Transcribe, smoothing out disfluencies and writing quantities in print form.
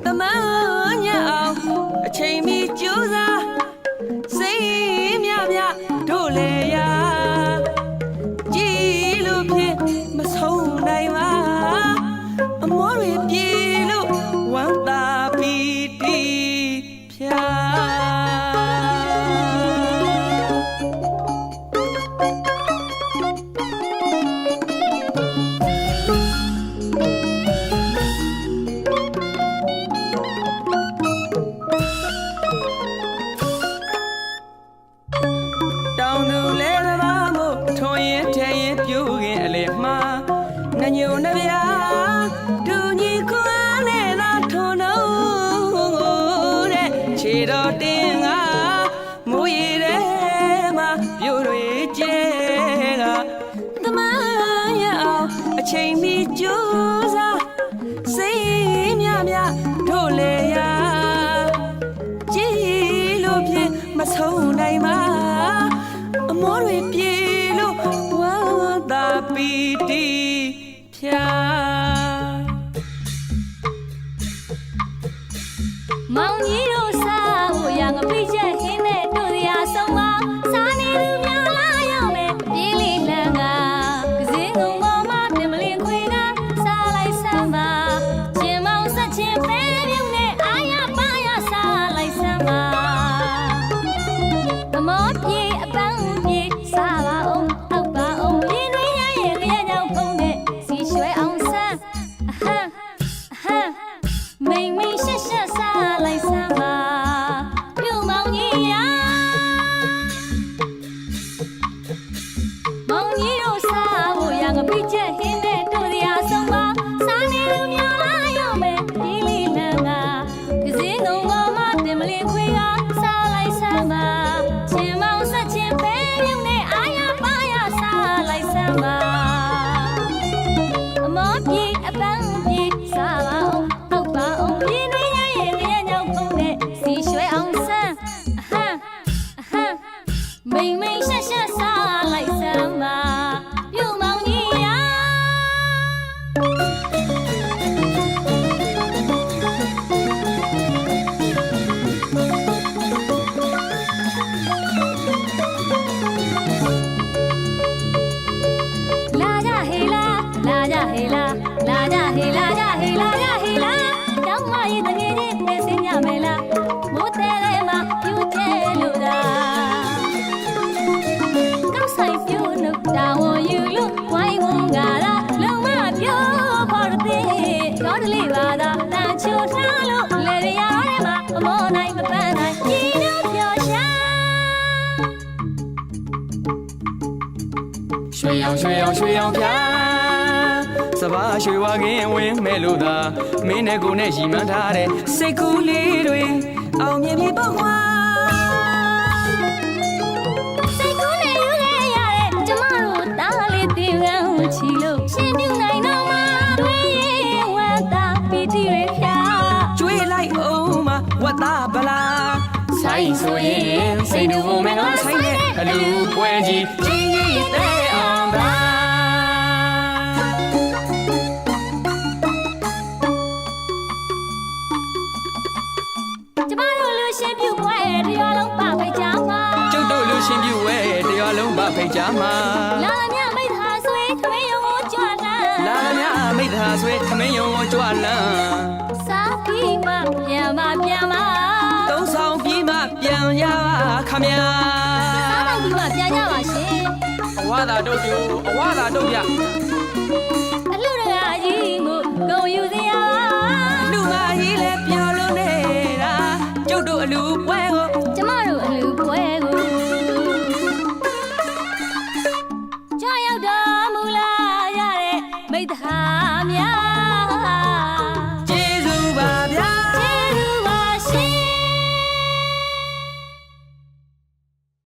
တမန်ညအောင်အချိန်မီကြိုးစားစိတ်မြမြတို့လေရာကြည်လို့ဖြင့်မဆုံးနိုင်ပါအမောတွေပြေလို့ဝမ်းသာပီတိဖြာတောင်သူလဲသဘာမို့ထွန်ရင်ထဲရင်ပြူခင်အလေမှာနှညိုနှပြာဒူညီခွန်းနဲ့သာထွန်တော့တဲ့ခြေတော်တင်းကမိုးရည်ထဲမှာပြူတွေကျဲကတမန်ရအောင်အချိန်မီကြိုးစားစိတ်မြမြတို့လေရာကြည်လို့ဖြင့်မဆုံးနိုင်ပါအမောတွေပြေလို့ဝမ်းသာပီတိဖြာမောင်ကြီးတို့စားဖို့ရငပိချက်ဟင်းနဲ့တို့ရဆုံးပါစားနေသူများလာရောက်မယ်ပြေးလေးလန်ကကစင်းကုန်ပေါ်မှာတင်မလင်းခွေကစားလိုက်စမ်းပါချင်းမောင်ဆက်ချင်းပဲပြုံးနဲ့အာရပါရစားလိုက်စမ်းပါအမောပြေအပန်းပြေစားပါအောင်အောက်ပါအောင်ပြင်းရရဲ့ကြရဲ့ကြောင့်ဖုံးတဲ့စီရွှဲအောင်ဆန်းအဟမ်းအဟမ်းမိန်မိန်ရှက်ရှက်စားလိုက်စမ်းပါပြုံမောင်ကြီးရာမောင်ကြီးတို့စားဖို့ရငပိချက်ဟင်းနဲ့တို့ရဆုံးပါစားနေလူများလာရောက်မယ်ဒီလီလန်ကကစင်းကုန်ပေါ်မှာတင်မလင်းခွေကစားလိုက်စမ်းပါချင်းမောင်ဆက်ချင်းပဲပြုံးနဲ့အာရပါရစားလိုက်စမ်းပါအမောပြေအပန်းပြေစားပါအောင်အောက်ပါအောင်ပြင်းရရဲ့ကြရဲ့ကြောင့်ဖုံးတဲ့စီရွှဲအောင်ဆန်းအဟမ်းအဟမ်းမိန်မိန်ရှက်ရှက်စားလိုက်စမ်းပါပြုံမောင်ကြီးရာလာကြဟေလာလာကြဟေလာလာကြဟေလာကြဟေလာကြဟေလာတောင်းမရဲ့တငယ်ချင်းပဲစင်ကြမယ်လားမိုးတဲထဲမှာပြူကျဲလို့သာကောက်ဆိုင်ပြူနှုတ်တာဝန်ယူလို့ဝိုင်းဝန်းကလာလုံမပြောဖို့တဲ့တော်တလေးပါသာတန်ချိုထားလို့လေရရထဲမှာအမောနိုင်မပန်းနိုင်ညီတို့ပြောရှာရွှေရောင်ရွှေရောင်ရွှေရောင်ဖြာစပါးရွှေဝါကင်းဝင်းမဲ့လို့သာမင်းနဲ့ကိုနဲ့ရီမှန်းထားတဲ့စိတ်ကူးလေးတွေအောင်မြင်ပြီပေါ့ကွာစိတ်ကူးနဲ့ယူခဲ့ရတဲ့ကျမတို့တားလေးတင်ကန်းချီလို့ရှင်ပြနိုင်တော့မှတွေ့ရင်ဝမ်းသာပီတိရဖြာကျွေးလိုက်အောင်မဝတ်သားပလားဆိုင်ဆိုရင်စိတ်တို့မင်္ဂလာဆိုင်တဲ့အလူပွဲကြီးကြီးကြီးတဲ့အောင်ပါကျမတို့လူရှင်ပြုပွဲတရားလုံးပါဖိတ်ကြမှာကျုပ်တို့လူရှင်ပြုဝဲတရားလုံးပါဖိတ်ကြမှာလာမြမိတ်ဟာဆွေခမင်းရုံကိုကြွလန်းလာမြမိတ်ဟာဆွေခမင်းရုံကိုကြွလန်းစားပြီးမှပြန်မသုံးဆောင်ပြီးမှပြန်ရခမညာစားတော့ပြီးမှပြန်ရပါရှင်အဝါသာတို့ပြအဝါသာတို့ပြအလူတကာကြီးကိုဂုံယူစရာလူမကြီးလဲပြောလို့နေတာကျုပ်တို့အလူပွဲကို